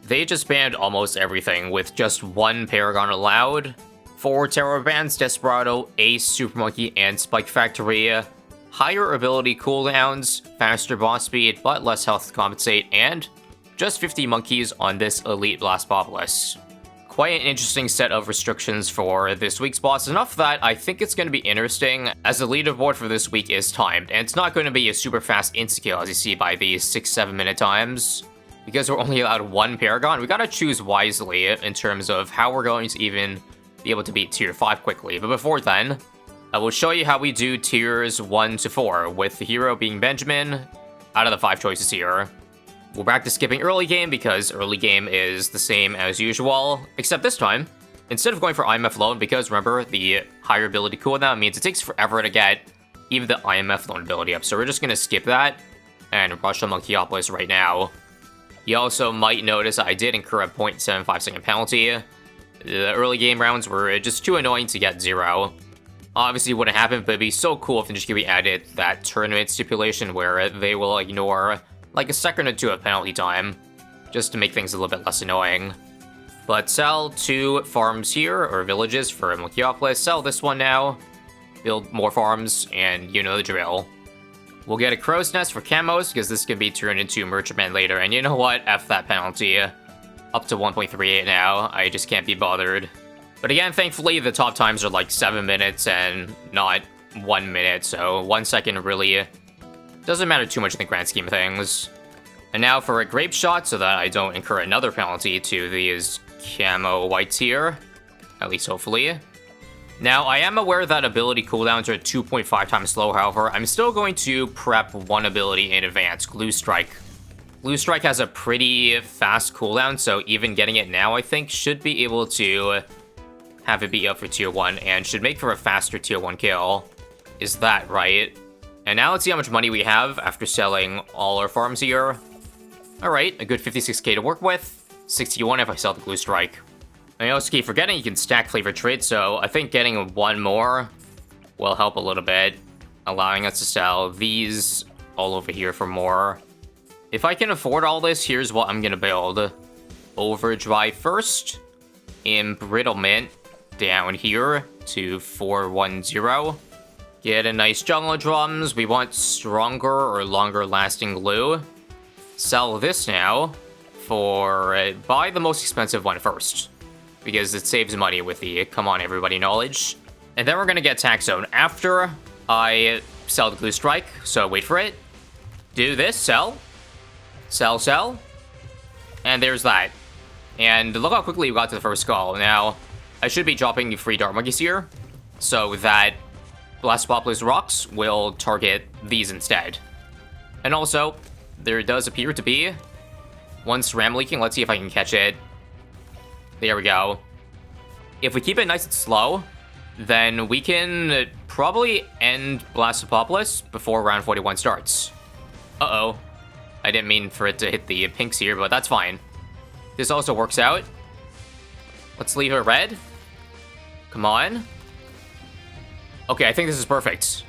they just banned almost everything with just one paragon allowed. 4 terror bans: Desperado, Ace, Super Monkey, and Spike Factory. Higher ability cooldowns, faster boss speed, but less health to compensate, and just 50 monkeys on this Elite Blastapopoulos. Quite an interesting set of restrictions for this week's boss, enough that I think it's going to be interesting, as the leaderboard for this week is timed, and it's not going to be a super fast insta-kill as you see by these 6-7 minute times. Because we're only allowed 1 paragon, we gotta choose wisely in terms of how we're going to even be able to beat tier 5 quickly. But before then, I will show you how we do tiers 1 to 4, with the hero being Benjamin out of the 5 choices here. We're back to skipping early game because early game is the same as usual, except this time, instead of going for IMF loan, because remember, the higher ability cooldown means it takes forever to get even the IMF loan ability up, so we're just gonna skip that and rush on Monkeyopolis right now. You also might notice I did incur a 0.75 second penalty. The early game rounds were just too annoying to get 0. Obviously, it wouldn't happen, but it'd be so cool if they just added that tournament stipulation where they will ignore like a second or 2 of penalty time, just to make things a little bit less annoying. But sell 2 farms here, or villages for Monkeyopolis. Sell this one now, build more farms, and you know the drill. We'll get a crow's nest for camos, because this can be turned into merchantman later, and you know what, F that penalty. Up to 1.38 now, I just can't be bothered. But again, thankfully, the top times are like 7 minutes and not 1 minute, so 1 second really doesn't matter too much in the grand scheme of things. And now for a grape shot, so that I don't incur another penalty to these camo whites here. At least hopefully. Now, I am aware that ability cooldowns are 2.5 times slow, however, I'm still going to prep one ability in advance, Glue Strike. Glue Strike has a pretty fast cooldown, so even getting it now, I think, should be able to have it be up for tier 1, and should make for a faster tier 1 kill. Is that right? And now let's see how much money we have after selling all our farms here. Alright, a good 56k to work with. 61 if I sell the Glue Strike. I also keep forgetting you can stack flavor traits, so I think getting 1 more will help a little bit, allowing us to sell these all over here for more. If I can afford all this, here's what I'm gonna build. Overdrive first. Embrittlement down here to 410. Get a nice jungle drums. We want stronger or longer lasting glue. Sell this now for buy the most expensive one first, because it saves money with the come on everybody knowledge. And then we're gonna get tax zone after I sell the Glue Strike, so wait for it. Do this, sell. Sell, sell. And there's that. And look how quickly we got to the first skull. Now, I should be dropping free Dart Monkeys here, so that Blastapopoulos rocks will target these instead. And also, there does appear to be one SRAM leaking. Let's see if I can catch it. There we go. If we keep it nice and slow, then we can probably end Blastapopoulos before round 41 starts. Uh-oh. I didn't mean for it to hit the pinks here, but that's fine. This also works out. Let's leave it red. Come on. Okay, I think this is perfect.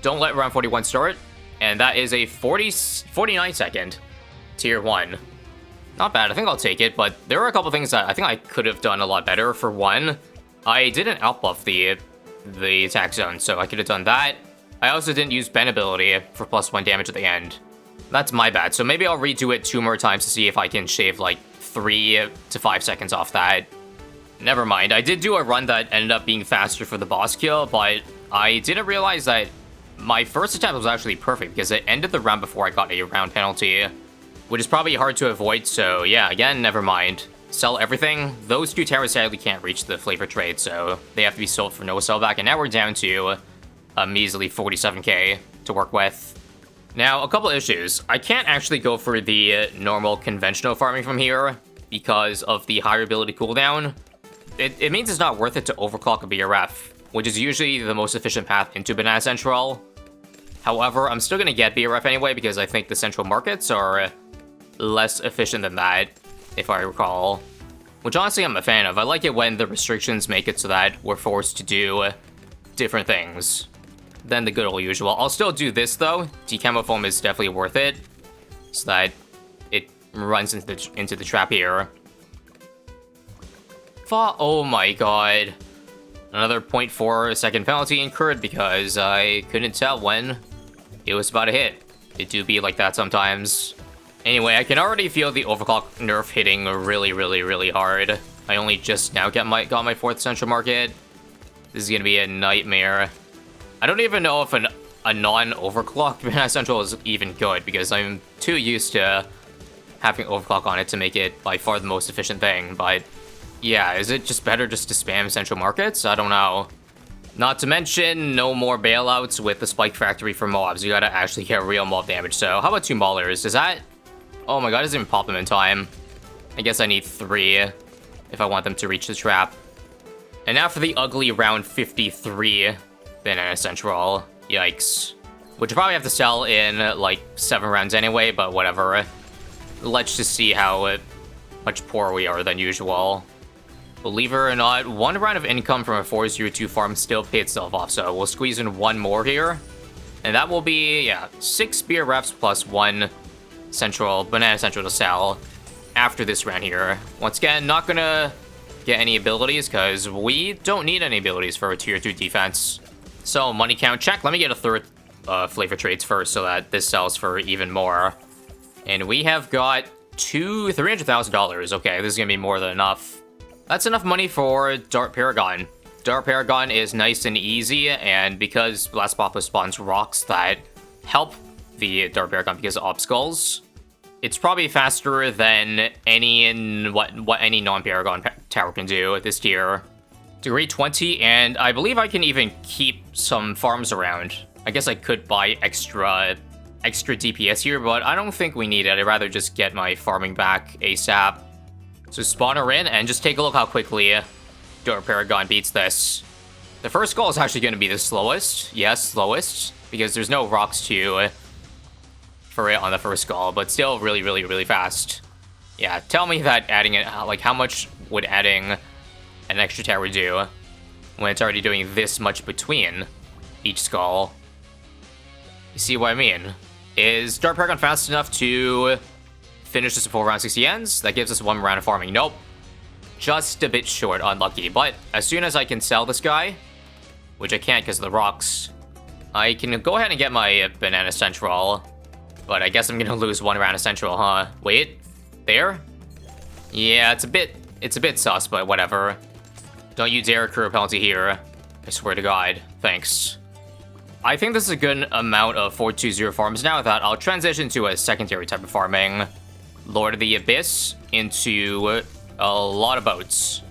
Don't let round 41 start. And that is a 49 second tier 1. Not bad, I think I'll take it, but there are a couple things that I think I could have done a lot better. For one, I didn't outbuff the attack zone, so I could have done that. I also didn't use Ben ability for +1 damage at the end. That's my bad, so maybe I'll redo it 2 more times to see if I can shave like 3 to 5 seconds off that. Never mind, I did do a run that ended up being faster for the boss kill, but I didn't realize that my first attempt was actually perfect because it ended the round before I got a round penalty, which is probably hard to avoid, so yeah, again, never mind. Sell everything. Those 2 towers sadly can't reach the flavor trade, so they have to be sold for no sellback, and now we're down to a measly 47k to work with. Now, a couple issues. I can't actually go for the normal conventional farming from here because of the higher ability cooldown. It means it's not worth it to overclock a BRF, which is usually the most efficient path into Banana Central. However, I'm still going to get BRF anyway because I think the central markets are less efficient than that, if I recall. Which honestly I'm a fan of. I like it when the restrictions make it so that we're forced to do different things than the good old usual. I'll still do this though. Decamo foam is definitely worth it, so that it runs into the trap here. Oh my god. Another 0.4 second penalty incurred because I couldn't tell when it was about to hit. It do be like that sometimes. Anyway, I can already feel the overclock nerf hitting really hard. I only just now got my 4th central market. This is gonna be a nightmare. I don't even know if a non-overclocked banana central is even good because I'm too used to having overclock on it to make it by far the most efficient thing, but yeah, is it just better just to spam central markets? I don't know. Not to mention, no more bailouts with the spike factory for mobs. You gotta actually get real mob damage. So, how about 2 maulers? Is that... Oh my god, it doesn't even pop them in time. I guess I need 3 if I want them to reach the trap. And now for the ugly round 53 banana central. Yikes. Which you probably have to sell in, like, 7 rounds anyway, but whatever. Let's just see how much poorer we are than usual. Believe it or not, 1 round of income from a 402 farm still paid itself off, so we'll squeeze in 1 more here. And that will be, yeah, 6 spear reps plus 1 banana central to sell after this round here. Once again, not gonna get any abilities, because we don't need any abilities for a tier 2 defense. So, money count check. Let me get a 3rd flavor trades first, so that this sells for even more. And we have got $300,000. Okay, this is gonna be more than enough. That's enough money for Dart Paragon. Dart Paragon is nice and easy, and because Blastapopoulos spawns rocks that help the Dart Paragon because of obstacles, it's probably faster than what any non-Paragon tower can do at this tier. Degree 20, and I believe I can even keep some farms around. I guess I could buy extra DPS here, but I don't think we need it. I'd rather just get my farming back ASAP. So spawner in, and just take a look how quickly Dart Paragon beats this. The first skull is actually going to be the slowest. Yes, slowest, because there's no rocks for it on the first skull, but still really fast. Yeah, tell me that adding it, like, how much would adding an extra tower do when it's already doing this much between each skull? You see what I mean? Is Dart Paragon fast enough to finish this before round 60 ends? That gives us 1 round of farming. Nope. Just a bit short, unlucky. But as soon as I can sell this guy, which I can't because of the rocks, I can go ahead and get my banana central. But I guess I'm gonna lose 1 round of central, huh? Wait, there? Yeah, it's a bit sus, but whatever. Don't you dare accrue a penalty here. I swear to God. Thanks. I think this is a good amount of 420 farms now that I'll transition to a secondary type of farming. Lord of the Abyss into a lot of boats.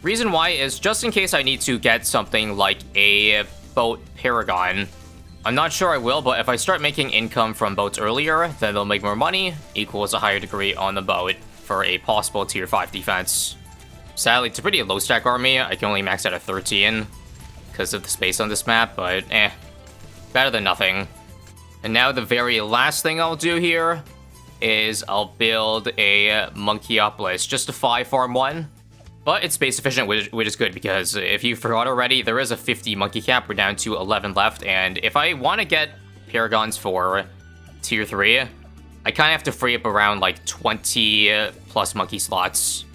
Reason why is just in case I need to get something like a boat paragon. I'm not sure I will, but if I start making income from boats earlier, then they'll make more money, equals a higher degree on the boat for a possible tier 5 defense. Sadly, it's a pretty low stack army. I can only max out at 13 because of the space on this map, but better than nothing. And now the very last thing I'll do here is I'll build a Monkeyopolis, just a 5 farm one. But it's space efficient, which is good, because if you forgot already, there is a 50 monkey cap. We're down to 11 left, and if I want to get Paragons for tier 3, I kind of have to free up around like 20 plus monkey slots.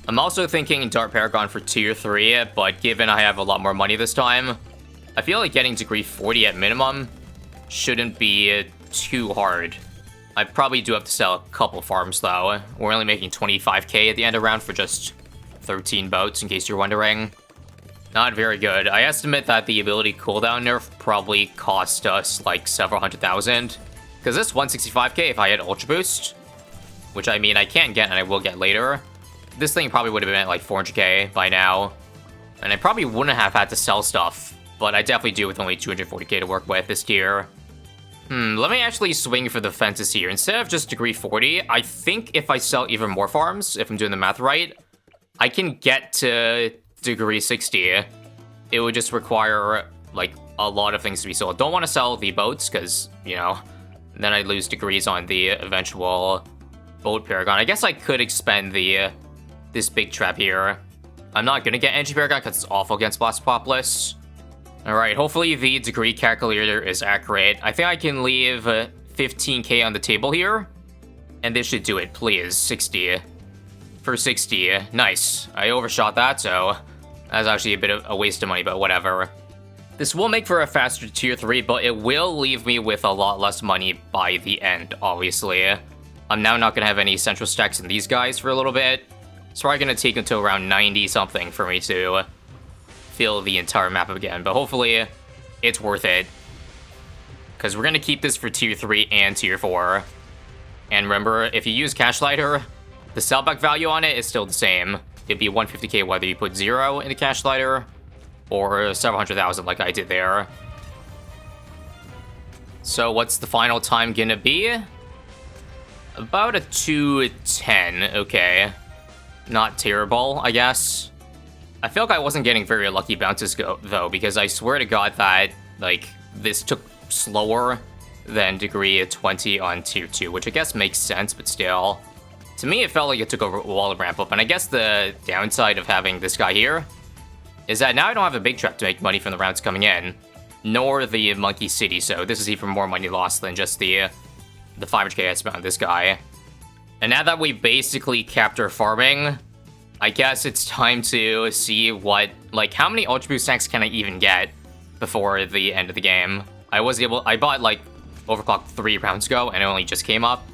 I'm also thinking Dart Paragon for tier 3, but given I have a lot more money this time, I feel like getting degree 40 at minimum shouldn't be too hard. I probably do have to sell a couple farms though. We're only making 25k at the end of round for just 13 boats, in case you're wondering. Not very good. I estimate that the ability cooldown nerf probably cost us like several hundred thousand. Because this 165k if I had Ultra Boost, which I mean I can get and I will get later, this thing probably would have been at like 400k by now. And I probably wouldn't have had to sell stuff, but I definitely do with only 240k to work with this tier. Let me actually swing for the fences here. Instead of just degree 40, I think if I sell even more farms, if I'm doing the math right, I can get to degree 60. It would just require, like, a lot of things to be sold. Don't want to sell the boats, because, you know, then I lose degrees on the eventual boat paragon. I guess I could expend this big trap here. I'm not going to get energy paragon, because it's awful against Blastapopoulos. Alright, hopefully the degree calculator is accurate. I think I can leave 15k on the table here. And this should do it, please. 60. For 60. Nice. I overshot that, so that's actually a bit of a waste of money, but whatever. This will make for a faster tier 3, but it will leave me with a lot less money by the end, obviously. I'm now not going to have any central stacks in these guys for a little bit. It's probably going to take until around 90-something for me to fill the entire map again, but hopefully it's worth it. Because we're going to keep this for tier 3 and tier 4. And remember, if you use Cash Lighter, the sellback value on it is still the same. It'd be 150k whether you put 0 into Cash Lighter or several hundred thousand like I did there. So what's the final time gonna be? About a 2:10, okay. Not terrible, I guess. I feel like I wasn't getting very lucky bounces though, because I swear to God that, like, this took slower than degree 20 on tier 2, which I guess makes sense, but still. To me, it felt like it took a while to ramp up, and I guess the downside of having this guy here is that now I don't have a big trap to make money from the rounds coming in, nor the Monkey City, so this is even more money lost than just the 500k I spent on this guy. And now that we basically capped our farming, I guess it's time to see what, like, how many Ultra Boost stacks can I even get before the end of the game. I bought, like, Overclock 3 rounds ago, and it only just came up.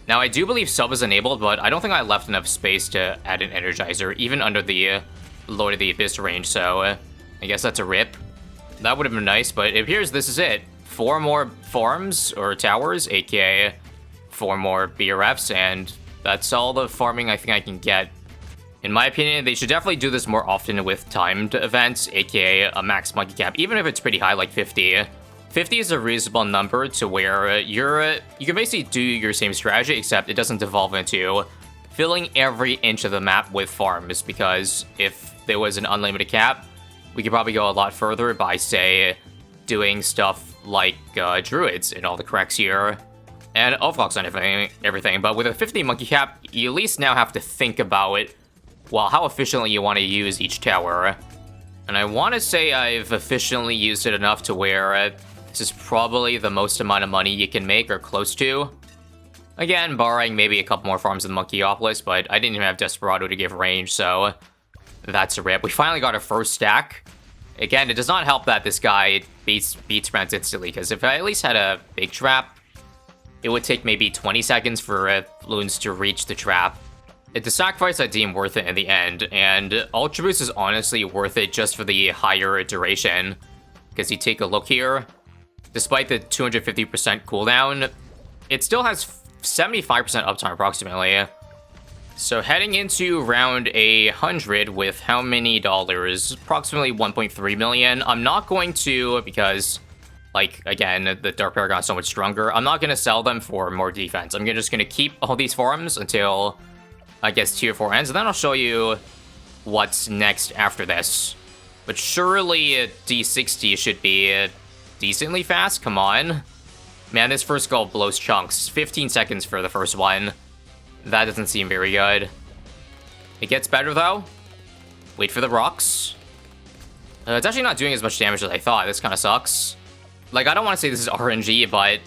Now, I do believe sub is enabled, but I don't think I left enough space to add an Energizer, even under the Lord of the Abyss range, so I guess that's a rip. That would have been nice, but it appears this is it. 4 more farms, or towers, aka 4 more BRFs, and that's all the farming I think I can get. In my opinion, they should definitely do this more often with timed events, aka a max monkey cap, even if it's pretty high, like 50. 50 is a reasonable number to where you can basically do your same strategy, except it doesn't devolve into filling every inch of the map with farms, because if there was an unlimited cap, we could probably go a lot further by, say, doing stuff like druids in all the cracks here, and overclocks on everything. But with a 50 monkey cap, you at least now have to think about it, well, how efficiently you want to use each tower. And I want to say I've efficiently used it enough to where this is probably the most amount of money you can make, or close to. Again, barring maybe a couple more farms in Monkeyopolis, but I didn't even have Desperado to give range, so that's a rip. We finally got our first stack. Again, it does not help that this guy beats rounds instantly, because if I at least had a big trap, it would take maybe 20 seconds for Bloons to reach the trap. It's a sacrifice I deem worth it in the end, and Ultra Boost is honestly worth it just for the higher duration. Because you take a look here, despite the 250% cooldown, it still has 75% uptime approximately. So heading into round 100 with how many dollars? Approximately 1.3 million. I'm not going to, because, like, again, the Dark Paragon is so much stronger. I'm not going to sell them for more defense. I'm just going to keep all these farms until, I guess, tier 4 ends, and then I'll show you what's next after this. But surely D60 should be decently fast. Come on. Man, this first goal blows chunks. 15 seconds for the first one. That doesn't seem very good. It gets better, though. Wait for the rocks. It's actually not doing as much damage as I thought. This kind of sucks. Like, I don't want to say this is RNG, but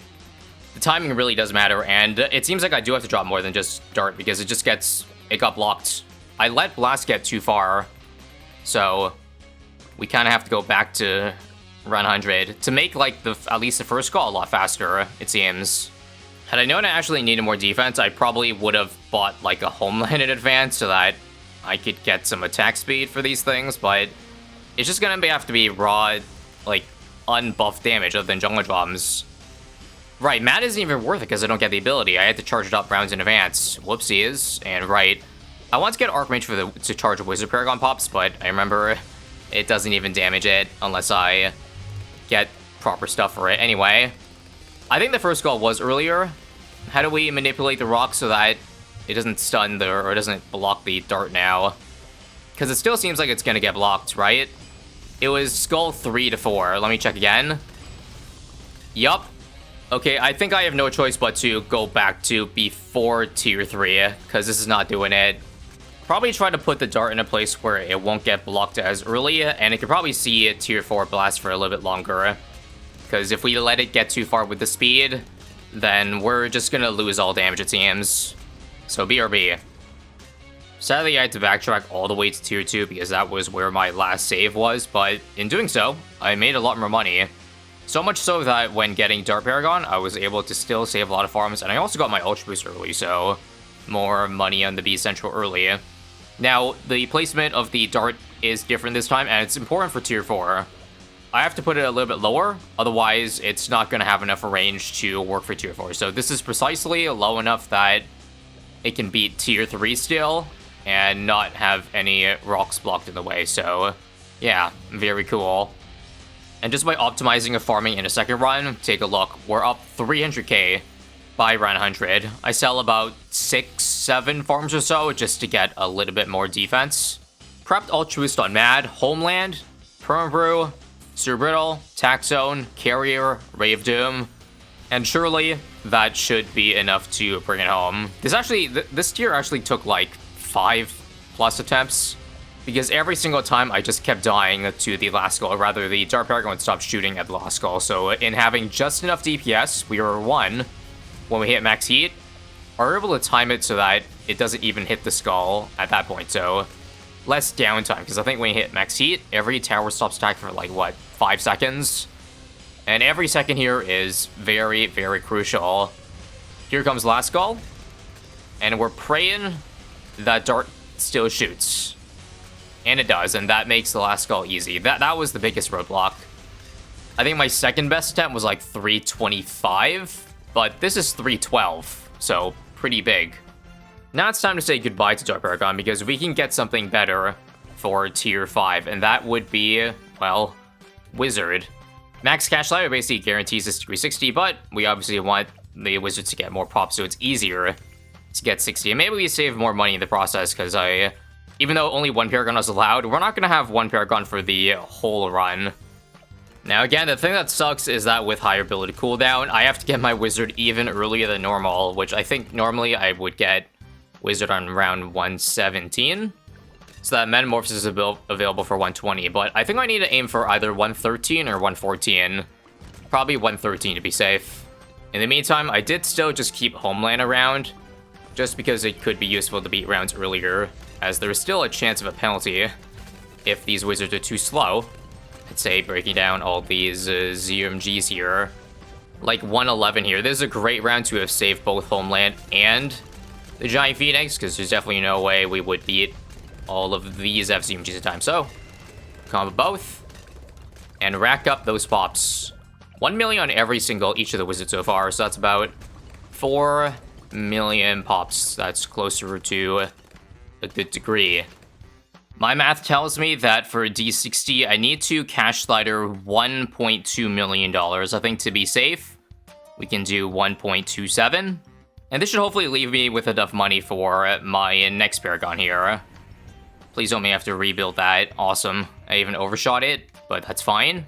the timing really does matter, and it seems like I do have to drop more than just Dart, because it got blocked. I let Blast get too far, so we kind of have to go back to run 100 to make, like, at least the first call a lot faster, it seems. Had I known I actually needed more defense, I probably would have bought, like, a homeland in advance so that I could get some attack speed for these things, but it's just gonna have to be raw, like, unbuffed damage other than jungle drums. Right, Matt isn't even worth it because I don't get the ability. I had to charge it up rounds in advance. Whoopsies. And right, I want to get Archmage to charge Wizard Paragon pops, but I remember it doesn't even damage it unless I get proper stuff for it. Anyway, I think the first goal was earlier. How do we manipulate the rock so that it doesn't stun or it doesn't block the dart now? Because it still seems like it's going to get blocked, right? It was skull 3 to 4. Let me check again. Yup. Okay, I think I have no choice but to go back to before tier 3, because this is not doing it. Probably try to put the dart in a place where it won't get blocked as early, and it could probably see a tier 4 blast for a little bit longer. Because if we let it get too far with the speed, then we're just gonna lose all damage, it seems. So BRB. Sadly, I had to backtrack all the way to tier 2 because that was where my last save was, but in doing so, I made a lot more money. So much so that when getting Dart Paragon, I was able to still save a lot of farms, and I also got my Ultra Boost early, so more money on the B Central early. Now, the placement of the Dart is different this time, and it's important for tier 4. I have to put it a little bit lower, otherwise it's not going to have enough range to work for tier 4. So this is precisely low enough that it can beat tier 3 still, and not have any rocks blocked in the way, so yeah, very cool. And just by optimizing and farming in a second run, take a look, we're up 300k by round 100. I sell about 6-7 farms or so just to get a little bit more defense. Prepped Ultra Boost on Mad, Homeland, Permabrew, Cerebrittle, Tax Zone, Carrier, Rave Doom, and surely that should be enough to bring it home. This tier actually took like 5+ attempts, because every single time I just kept dying to the last skull, or rather the Dart Paragon stopped shooting at the last skull. So in having just enough DPS, we were 1 when we hit max heat, are able to time it so that it doesn't even hit the skull at that point. So less downtime, because I think when you hit max heat, every tower stops attacking for like, what, 5 seconds? And every second here is very, very crucial. Here comes last skull, and we're praying that Dart still shoots. And it does, and that makes the last skull easy. That was the biggest roadblock. I think my second best attempt was like 325, but this is 312, so pretty big. Now it's time to say goodbye to Dart Paragon, because we can get something better for tier 5, and that would be, well, Wizard. Max Cash Ladder basically guarantees this degree 60, but we obviously want the Wizard to get more pops, so it's easier to get 60. And maybe we save more money in the process, because even though only 1 Paragon is allowed, we're not going to have 1 Paragon for the whole run. Now again, the thing that sucks is that with higher ability cooldown, I have to get my Wizard even earlier than normal, which I think normally I would get Wizard on round 117. So that Metamorphosis is available for 120, but I think I need to aim for either 113 or 114. Probably 113 to be safe. In the meantime, I did still just keep Homeland around, just because it could be useful to beat rounds earlier, as there's still a chance of a penalty if these Wizards are too slow. I'd say breaking down all these ZMGs here. Like 111 here. This is a great round to have saved both Homeland and the Giant Phoenix, because there's definitely no way we would beat all of these FZMGs at a time. So, combo both, and rack up those pops. 1 million on every single each of the Wizards so far, so that's about 4 million pops. That's closer to a good degree. My math tells me that for D60, I need to cash slider $1.2 million. I think to be safe, we can do 1.27. And this should hopefully leave me with enough money for my next Paragon here. Please don't make me have to rebuild that. Awesome. I even overshot it, but that's fine.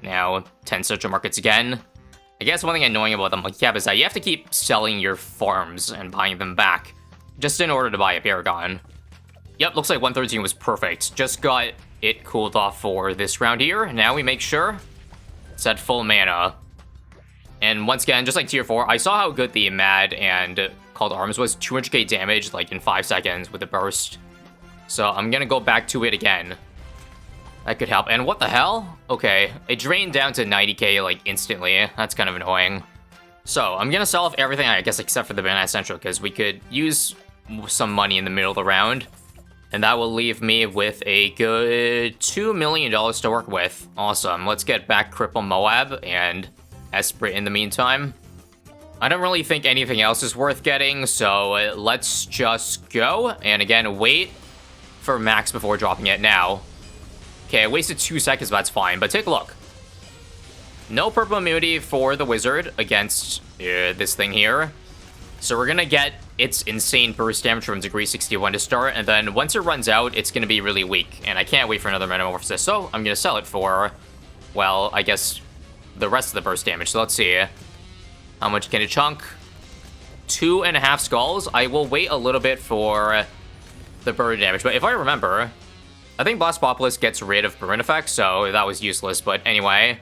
Now, 10 central markets again. I guess one thing annoying about the monkey cap is that you have to keep selling your farms and buying them back, just in order to buy a Paragon. Yep, looks like 113 was perfect. Just got it cooled off for this round here. Now we make sure it's at full mana. And once again, just like tier 4, I saw how good the Mad and Called Arms was. 200k damage, like in 5 seconds with a burst. So I'm gonna go back to it again. That could help. And what the hell? Okay, it drained down to 90k like instantly. That's kind of annoying. So I'm gonna sell off everything, I guess, except for the Banana Central, because we could use some money in the middle of the round. And that will leave me with a good $2 million to work with. Awesome. Let's get back Cripple Moab and Esprit in the meantime. I don't really think anything else is worth getting, so let's just go. And again, wait for max before dropping it now. Okay, I wasted 2 seconds, but that's fine. But take a look. No purple immunity for the Wizard against this thing here. So we're gonna get its insane burst damage from degree 61 to start, and then once it runs out, it's gonna be really weak. And I can't wait for another Metamorphosis, so I'm gonna sell it for, well, I guess the rest of the burst damage. So let's see. How much can it chunk? 2.5 skulls. I will wait a little bit for the burn damage, but if I remember, I think Blastopolis gets rid of burn effect, so that was useless. But anyway,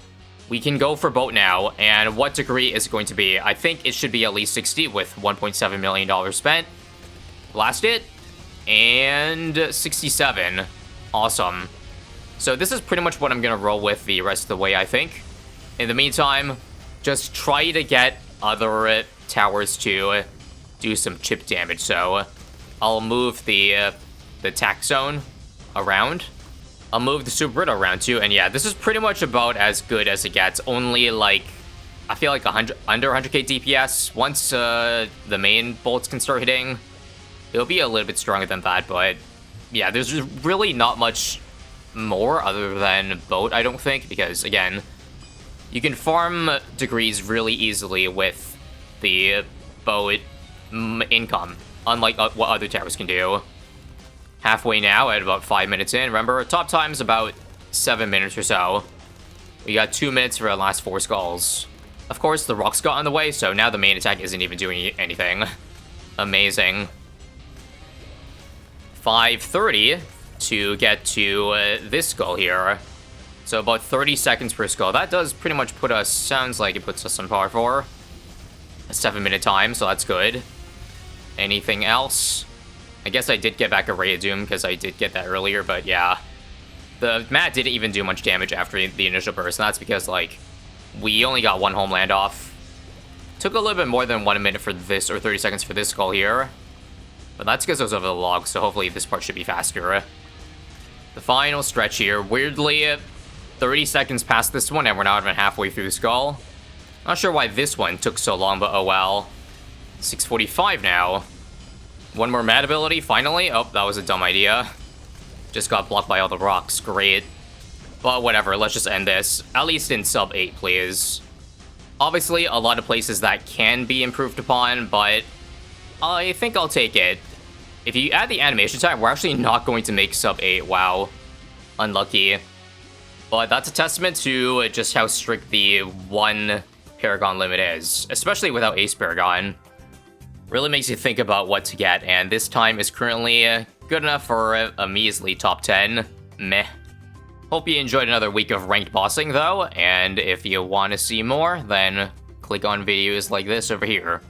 we can go for boat now. And what degree is it going to be? I think it should be at least 60 with $1.7 million spent. Blast it. And 67. Awesome. So this is pretty much what I'm going to roll with the rest of the way, I think. In the meantime, just try to get other towers to do some chip damage. So I'll move the attack zone around. I'll move the Super Brito around too. And yeah, this is pretty much about as good as it gets. Only like, I feel like under 100k DPS. Once the main bolts can start hitting, it'll be a little bit stronger than that. But yeah, there's really not much more other than boat, I don't think. Because again, you can farm degrees really easily with the boat income, unlike what other towers can do. Halfway now at about 5 minutes in. Remember, top time's about 7 minutes or so. We got 2 minutes for our last 4 skulls. Of course, the rocks got on the way, so now the main attack isn't even doing anything. Amazing. 5:30 to get to this skull here. So about 30 seconds per skull. That does pretty much put us, sounds like it puts us on par for a 7-minute time, so that's good. Anything else? I guess I did get back a Ray of Doom because I did get that earlier, but yeah. The mat didn't even do much damage after the initial burst, and that's because, like, we only got 1 homeland off. Took a little bit more than 1 minute for this, or 30 seconds for this skull here. But that's because it was over the log, so hopefully this part should be faster. The final stretch here. Weirdly, 30 seconds past this one, and we're not even halfway through the skull. Not sure why this one took so long, but oh well. 6:45 now. 1 more mad ability, finally. Oh, that was a dumb idea. Just got blocked by all the rocks. Great. But whatever, let's just end this. At least in sub 8, please. Obviously, a lot of places that can be improved upon, but I think I'll take it. If you add the animation time, we're actually not going to make sub 8. Wow. Unlucky. But that's a testament to just how strict the 1 paragon limit is, especially without Ace Paragon. Really makes you think about what to get, and this time is currently good enough for a measly top 10. Meh. Hope you enjoyed another week of ranked bossing, though, and if you want to see more, then click on videos like this over here.